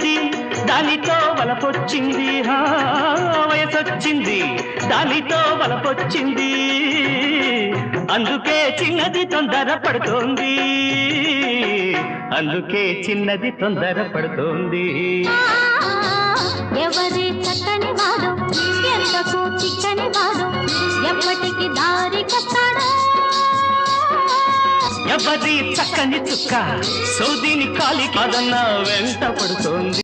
వయసొచ్చింది దానితో వలపొచ్చింది వయసొచ్చింది దానితో వలపొచ్చింది అందుకే చిన్నది తొందర పడుతోంది అందుకే చిన్నది తొందర పడుతోంది ఎవరి చక్కని వాడు ఎంతకు చిక్కని వాడు ఎప్పటికి దారి కట్టాడు ఎవరి చక్కని చుక్క సౌదిని కాలి కాదన్న వెంట పడుతోంది